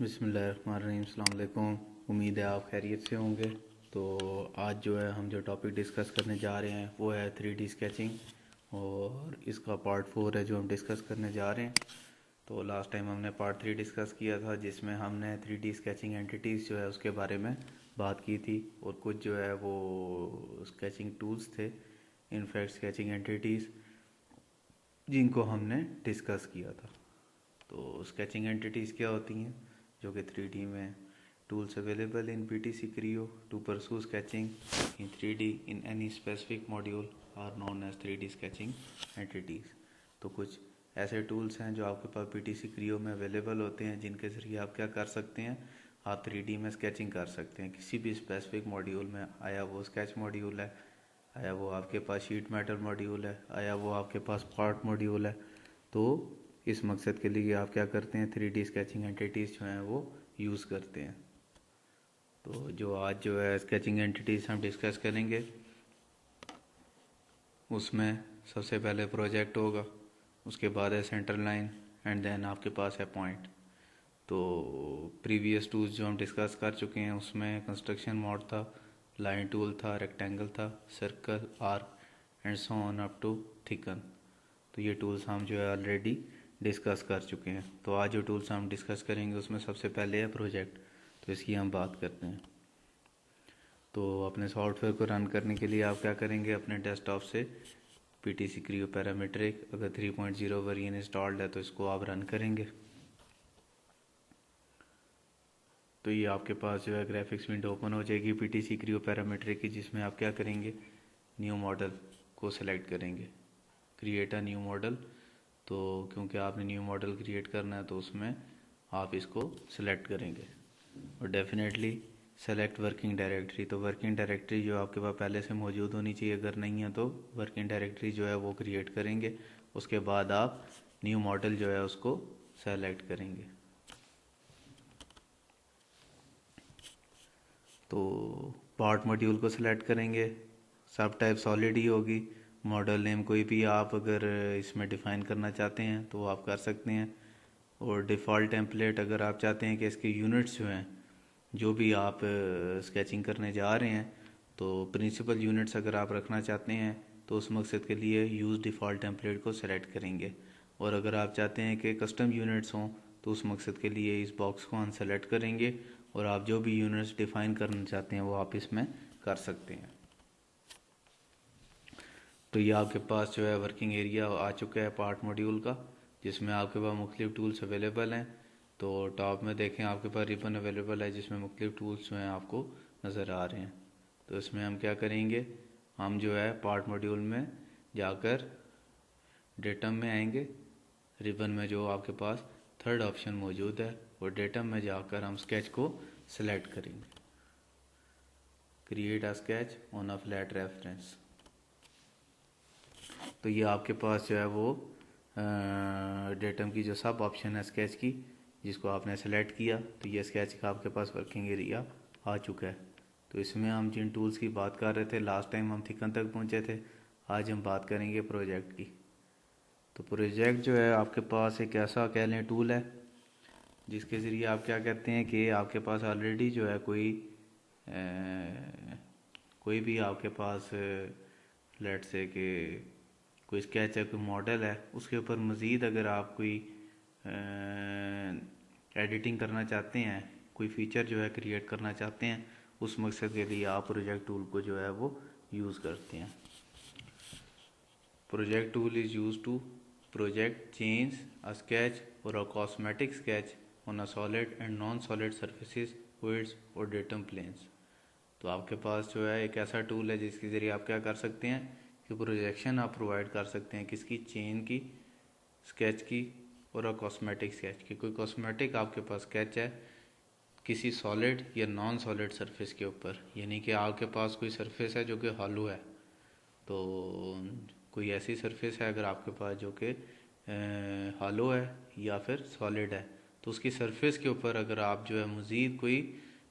बिस्मिल्लाहिर्रहमानिर्रहीम। अस्सलाम वालेकुम। उम्मीद है आप खैरियत से होंगे। तो आज जो है हम जो टॉपिक डिस्कस करने जा रहे हैं वो है 3D स्केचिंग, और इसका पार्ट 4 है जो हम डिस्कस करने जा रहे हैं। तो लास्ट टाइम हमने पार्ट 3 डिस्कस किया था जिसमें हमने 3D स्केचिंग एंटिटीज़ जो है उसके बारे में बात की थी, और कुछ जो है वो स्केचिंग टूल्स थे, इनफैक्ट स्केचिंग एंटिटीज़, जिनको हमने डिस्कस किया था। तो स्केचिंग एंटिटीज़ क्या होती हैं जो कि 3D में tools available in PTC Creo to pursue sketching in 3D in any specific module are known as 3D sketching entities. तो कुछ ऐसे टूल्स हैं जो आपके पास PTC Creo में अवेलेबल होते हैं, जिनके ज़रिए आप क्या कर सकते हैं, आप 3D में स्केचिंग कर सकते हैं किसी भी स्पेसिफिक मॉड्यूल में। आया वो स्केच मॉड्यूल है, आया वो आपके पास शीट मेटल मॉड्यूल है, आया वो आपके पास पार्ट मॉड्यूल है। तो इस मकसद के लिए आप क्या करते हैं, 3D स्केचिंग एंटिटीज़ जो हैं वो यूज़ करते हैं। तो जो आज जो है स्केचिंग एंटिटीज़ हम डिस्कस करेंगे, उसमें सबसे पहले प्रोजेक्ट होगा, उसके बाद है सेंटर लाइन, एंड देन आपके पास है पॉइंट। तो प्रीवियस टूल्स जो हम डिस्कस कर चुके हैं उसमें कंस्ट्रक्शन मोड था, लाइन टूल था, रेक्टेंगल था, circle, arc and so on up to thicken. तो ये टूल्स हम जो है ऑलरेडी डिस्कस कर चुके हैं। तो आज जो टूल्स हम डिस्कस करेंगे उसमें सबसे पहले है प्रोजेक्ट। तो इसकी हम बात करते हैं। तो अपने सॉफ्टवेयर को रन करने के लिए आप क्या करेंगे, अपने डेस्कटॉप से PTC Creo पैरामीट्रिक, अगर 3.0 वर्जन इंस्टॉल्ड है तो इसको आप रन करेंगे। तो ये आपके पास जो है ग्राफिक्स विंडो ओपन हो जाएगी PTC Creo पैरामीट्रिक की, जिसमें आप क्या करेंगे, न्यू मॉडल को सिलेक्ट करेंगे, क्रिएट अ न्यू मॉडल। तो क्योंकि आपने न्यू मॉडल क्रिएट करना है तो उसमें आप इसको सिलेक्ट करेंगे, और डेफिनेटली सेलेक्ट वर्किंग डायरेक्टरी। तो वर्किंग डायरेक्टरी जो आपके पास पहले से मौजूद होनी चाहिए, अगर नहीं है तो वर्किंग डायरेक्टरी जो है वो क्रिएट करेंगे। उसके बाद आप न्यू मॉडल जो है उसको सेलेक्ट करेंगे। तो पार्ट मॉड्यूल को सिलेक्ट करेंगे, सब टाइप सॉलिड ही होगी। मॉडल नेम कोई भी आप अगर इसमें डिफ़ाइन करना चाहते हैं तो आप कर सकते हैं, और डिफ़ॉल्ट टेम्पलेट अगर आप चाहते हैं कि इसके यूनिट्स जो हैं, जो भी आप स्केचिंग करने जा रहे हैं, तो प्रिंसिपल यूनिट्स अगर आप रखना चाहते हैं तो उस मकसद के लिए यूज़ डिफ़ॉल्ट टेम्पलेट को सेलेक्ट करेंगे। और अगर आप चाहते हैं कि कस्टम यूनिट्स हों तो उस मकसद के लिए इस बॉक्स को अनसेलेक्ट करेंगे, और आप जो भी यूनिट्स डिफ़ाइन करना चाहते हैं वो आप इसमें कर सकते हैं। तो ये आपके पास जो है वर्किंग एरिया आ चुका है पार्ट मॉड्यूल का, जिसमें आपके पास मुख्तलिफ टूल्स अवेलेबल हैं। तो टॉप में देखें आपके पास रिबन अवेलेबल है, जिसमें मुख्तलिफ टूल्स जो हैं आपको नज़र आ रहे हैं। तो इसमें हम क्या करेंगे, हम जो है पार्ट मॉड्यूल में जाकर डेटम में आएंगे। रिबन में जो आपके पास थर्ड ऑप्शन मौजूद है, और डेटम में जाकर हम स्केच को सिलेक्ट करेंगे, create a sketch on a flat reference. तो ये आपके पास जो है वो डेटम की जो सब ऑप्शन है स्केच की, जिसको आपने सेलेक्ट किया, तो ये स्केच का आपके पास वर्किंग एरिया आ चुका है। तो इसमें हम जिन टूल्स की बात कर रहे थे, लास्ट टाइम हम थिकन तक पहुंचे थे, आज हम बात करेंगे प्रोजेक्ट की। तो प्रोजेक्ट जो है आपके पास एक ऐसा कह लें टूल है, जिसके ज़रिए आप क्या कहते हैं कि आपके पास ऑलरेडी जो है कोई भी आपके पास लेट से कि कोई स्केच है, कोई मॉडल है, उसके ऊपर मज़ीद अगर आप कोई एडिटिंग करना चाहते हैं, कोई फ़ीचर जो है क्रिएट करना चाहते हैं, उस मकसद के लिए आप प्रोजेक्ट टूल को जो है वो यूज़ करते हैं। Project tool is used to project chain a sketch or a cosmetic sketch on a solid and non solid surfaces, fluids or datum planes. तो आपके पास जो है एक ऐसा टूल है जिसके ज़रिए आप क्या कर सकते हैं कि प्रोजेक्शन आप प्रोवाइड कर सकते हैं, किसकी, चेन की, स्केच की और कॉस्मेटिक स्केच की। कोई कॉस्मेटिक आपके पास स्केच है किसी सॉलिड या नॉन सॉलिड सरफेस के ऊपर, यानी कि आपके पास कोई सरफेस है जो कि हॉलो है। तो कोई ऐसी सरफेस है अगर आपके पास जो कि हॉलो है या फिर सॉलिड है, तो उसकी सरफेस के ऊपर अगर आप जो है मज़ीद कोई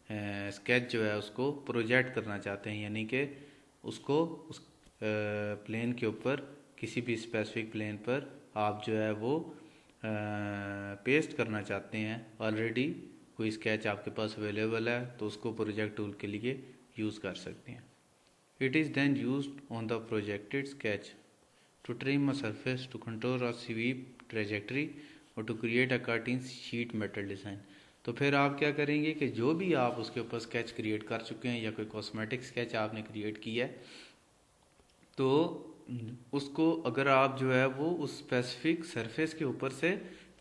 स्केच जो है उसको प्रोजेक्ट करना चाहते हैं, यानी कि उसको उस प्लेन के ऊपर, किसी भी स्पेसिफिक प्लेन पर आप जो है वो पेस्ट करना चाहते हैं ऑलरेडी कोई स्केच आपके पास अवेलेबल है तो उसको प्रोजेक्ट टूल के लिए यूज़ कर सकते हैं। It is then used on the projected sketch to trim a surface, to contour a sweep trajectory और to create a cutting sheet metal design। तो फिर आप क्या करेंगे कि जो भी आप उसके ऊपर स्केच क्रिएट कर चुके हैं या कोई कॉस्मेटिक स्केच आपने क्रिएट किया है तो उसको अगर आप जो है वो उस स्पेसिफिक सरफेस के ऊपर से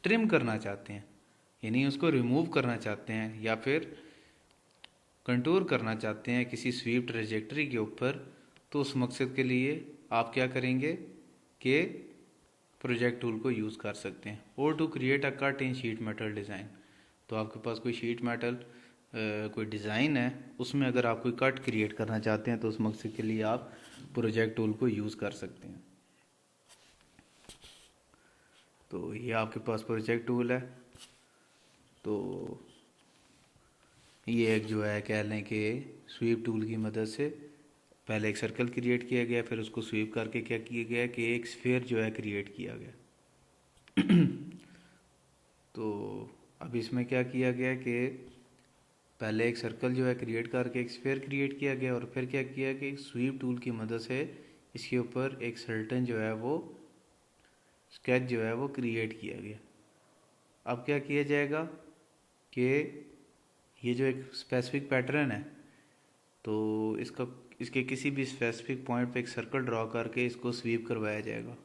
ट्रिम करना चाहते हैं, यानी उसको रिमूव करना चाहते हैं या फिर कंटूर करना चाहते हैं किसी स्वीप ट्रेजेक्टरी के ऊपर, तो उस मकसद के लिए आप क्या करेंगे कि प्रोजेक्ट टूल को यूज़ कर सकते हैं। और to create a cut in sheet metal design, तो आपके पास कोई शीट मेटल कोई डिज़ाइन है उसमें अगर आप कोई कट क्रिएट करना चाहते हैं तो उस मकसद के लिए आप प्रोजेक्ट टूल को यूज़ कर सकते हैं। तो ये आपके पास प्रोजेक्ट टूल है। तो ये एक जो है कह लें कि स्वीप टूल की मदद से पहले एक सर्कल क्रिएट किया गया, फिर उसको स्वीप करके क्या किया गया कि एक स्फीयर जो है क्रिएट किया गया। तो अब इसमें क्या किया गया कि पहले एक सर्कल जो है क्रिएट करके एक स्फीयर क्रिएट किया गया और फिर क्या किया कि स्वीप टूल की मदद से इसके ऊपर एक सर्टेन जो है वो स्केच जो है वो क्रिएट किया गया। अब क्या किया जाएगा कि ये जो एक स्पेसिफिक पैटर्न है तो इसके किसी भी स्पेसिफिक पॉइंट पे एक सर्कल ड्रॉ करके इसको स्वीप करवाया जाएगा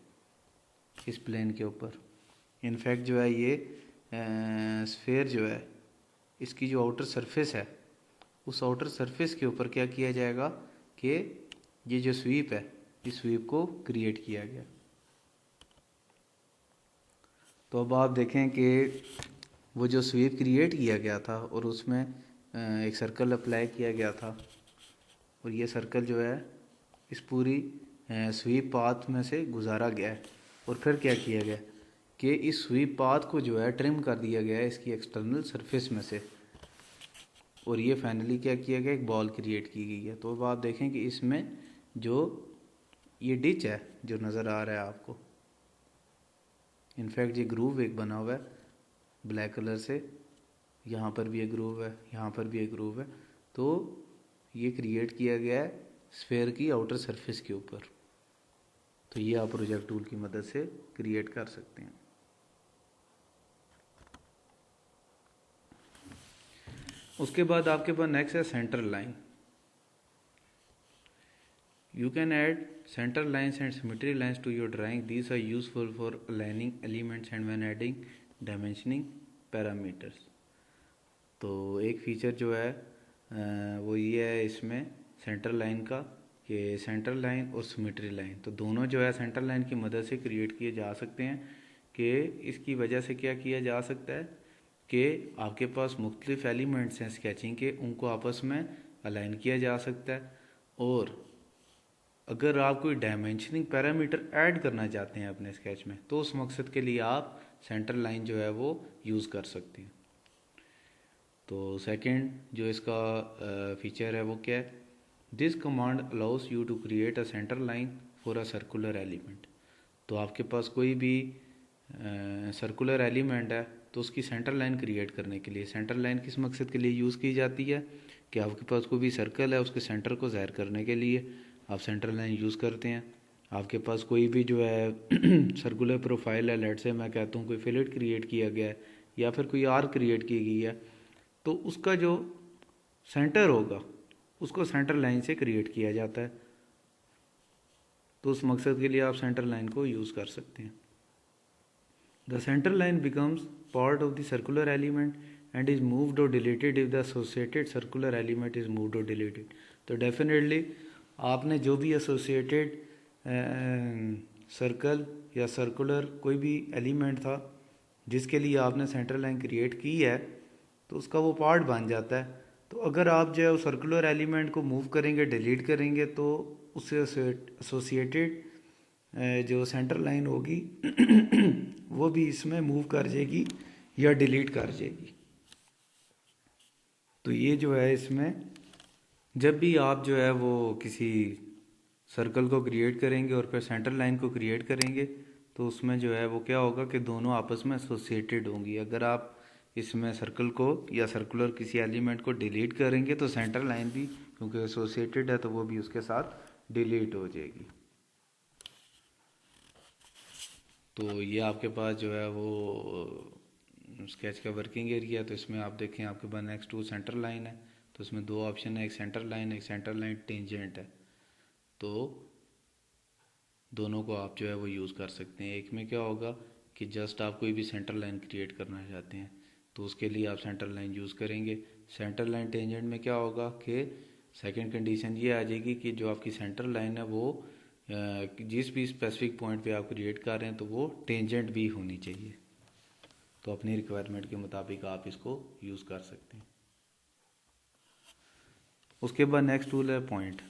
इस प्लेन के ऊपर। इनफैक्ट जो है ये स्फीयर जो है इसकी जो आउटर सरफेस है उस आउटर सरफेस के ऊपर क्या किया जाएगा कि ये जो स्वीप है इस स्वीप को क्रिएट किया गया। तो अब आप देखें कि वो जो स्वीप क्रिएट किया गया था और उसमें एक सर्कल अप्लाई किया गया था और ये सर्कल जो है इस पूरी स्वीप पाथ में से गुजारा गया है और फिर क्या किया गया कि इस स्वीप पाथ को जो है ट्रिम कर दिया गया है इसकी एक्सटर्नल सरफेस में से और ये फाइनली क्या किया गया एक बॉल क्रिएट की गई है। तो अब आप देखें कि इसमें जो ये डिच है जो नज़र आ रहा है आपको, इनफैक्ट ये ग्रूव एक बना हुआ है ब्लैक कलर से, यहाँ पर भी एक ग्रूव है, यहाँ पर भी एक ग्रूव है। तो ये क्रिएट किया गया है स्फीयर की आउटर सरफेस के ऊपर। तो ये आप प्रोजेक्ट टूल की मदद से क्रिएट कर सकते हैं। उसके बाद आपके पास नेक्स्ट है centre line. You can add center lines and symmetry lines to your drawing. These are useful for aligning elements and when adding dimensioning parameters. तो एक फीचर जो है वो ये है इसमें सेंटर लाइन का कि सेंटर लाइन और सिमेट्री लाइन तो दोनों जो है सेंटर लाइन की मदद से क्रिएट किए जा सकते हैं। कि इसकी वजह से क्या किया जा सकता है कि आपके पास मुख्तलिफ एलिमेंट्स हैं स्केचिंग के, उनको आपस में अलाइन किया जा सकता है। और अगर आप कोई डायमेंशनिंग पैरामीटर ऐड करना चाहते हैं अपने स्केच में तो उस मकसद के लिए आप सेंटर लाइन जो है वो यूज़ कर सकते हैं। तो सेकंड जो इसका फीचर है वो क्या है, this command allows you to create a center line for a circular element. तो आपके पास कोई भी सर्कुलर एलिमेंट है तो उसकी सेंटर लाइन क्रिएट करने के लिए, सेंटर लाइन किस मकसद के लिए यूज़ की जाती है कि आपके पास कोई भी सर्कल है उसके सेंटर को ज़ाहिर करने के लिए आप सेंटर लाइन यूज़ करते हैं। आपके पास कोई भी जो है सर्कुलर प्रोफाइल है, लेट से मैं कहता हूँ कोई फिलेट क्रिएट किया गया है या फिर कोई आर्क क्रिएट की गई है तो उसका जो सेंटर होगा उसको सेंटर लाइन से क्रिएट किया जाता है। तो उस मकसद के लिए आप सेंटर लाइन को यूज़ कर सकते हैं। The centre line becomes part of the circular element and is moved or deleted if the associated circular element is moved or deleted. तो डेफिनेटली आपने जो भी एसोसिएटेड सर्कल या सर्कुलर कोई भी एलिमेंट था जिसके लिए आपने सेंटर लाइन क्रिएट की है तो उसका वो पार्ट बन जाता है। तो अगर आप जो है उस सर्कुलर एलिमेंट को मूव करेंगे, डिलीट करेंगे तो उससे एसोसिएटेड जो सेंटर लाइन होगी वो भी इसमें मूव कर जाएगी या डिलीट कर जाएगी। तो ये जो है इसमें जब भी आप जो है वो किसी सर्कल को क्रिएट करेंगे और फिर सेंटर लाइन को क्रिएट करेंगे तो उसमें जो है वो क्या होगा कि दोनों आपस में एसोसिएटेड होंगी। अगर आप इसमें सर्कल को या सर्कुलर किसी एलिमेंट को डिलीट करेंगे तो सेंटर लाइन भी, क्योंकि एसोसिएटेड है, तो वो भी उसके साथ डिलीट हो जाएगी। तो ये आपके पास जो है वो स्केच का वर्किंग एरिया है। तो इसमें आप देखें आपके पास नेक्स्ट टू सेंटर लाइन है, तो इसमें दो ऑप्शन है, एक सेंटर लाइन, एक सेंटर लाइन टेंजेंट है। तो दोनों को आप जो है वो यूज़ कर सकते हैं। एक में क्या होगा कि जस्ट आप कोई भी सेंटर लाइन क्रिएट करना चाहते हैं तो उसके लिए आप सेंटर लाइन यूज़ करेंगे। सेंटर लाइन टेंजेंट में क्या होगा कि सेकंड कंडीशन ये आ जाएगी कि जो आपकी सेंटर लाइन है वो जिस भी स्पेसिफिक पॉइंट पे आप क्रिएट कर रहे हैं तो वो टेंजेंट भी होनी चाहिए। तो अपनी रिक्वायरमेंट के मुताबिक आप इसको यूज़ कर सकते हैं। उसके बाद नेक्स्ट टूल है point.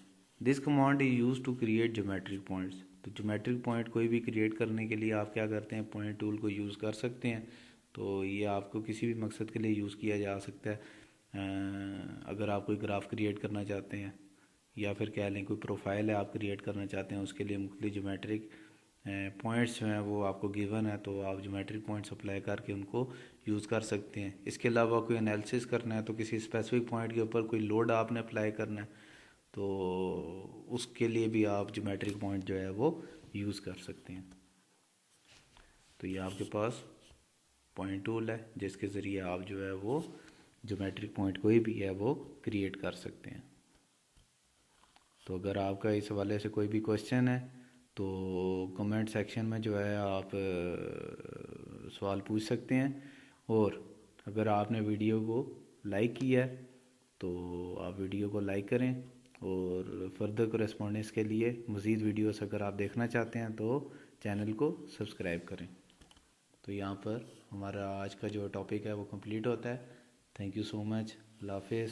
This command is use to create geometric points. तो ज्योमेट्रिक पॉइंट कोई भी क्रिएट करने के लिए आप क्या करते हैं, पॉइंट टूल को यूज़ कर सकते हैं। तो ये आपको किसी भी मकसद के लिए यूज़ किया जा सकता है। अगर आप कोई ग्राफ क्रिएट करना चाहते हैं या फिर कह लें कोई प्रोफाइल है आप क्रिएट करना चाहते हैं, उसके लिए मुख्तलिफ ज्योमेट्रिक पॉइंट्स जो हैं वो आपको गिवन है, तो आप ज्योमेट्रिक पॉइंट्स अप्लाई करके उनको यूज़ कर सकते हैं। इसके अलावा कोई एनालिसिस करना है तो किसी स्पेसिफिक पॉइंट के ऊपर कोई लोड आपने अप्लाई करना है तो उसके लिए भी आप ज्योमेट्रिक पॉइंट जो है वो यूज़ कर सकते हैं। तो ये आपके पास पॉइंट टूल है जिसके ज़रिए आप जो है वो ज्योमेट्रिक पॉइंट कोई भी है वो क्रिएट कर सकते हैं। तो अगर आपका इस हवाले से कोई भी क्वेश्चन है तो कमेंट सेक्शन में जो है आप सवाल पूछ सकते हैं। और अगर आपने वीडियो को लाइक किया है तो आप वीडियो को लाइक करें, और फर्दर कोरेस्पॉन्डेंस के लिए मज़ीद वीडियोस अगर आप देखना चाहते हैं तो चैनल को सब्सक्राइब करें। तो यहाँ पर हमारा आज का जो टॉपिक है वो कंप्लीट होता है। Thank you so much. Allah हाफिज़।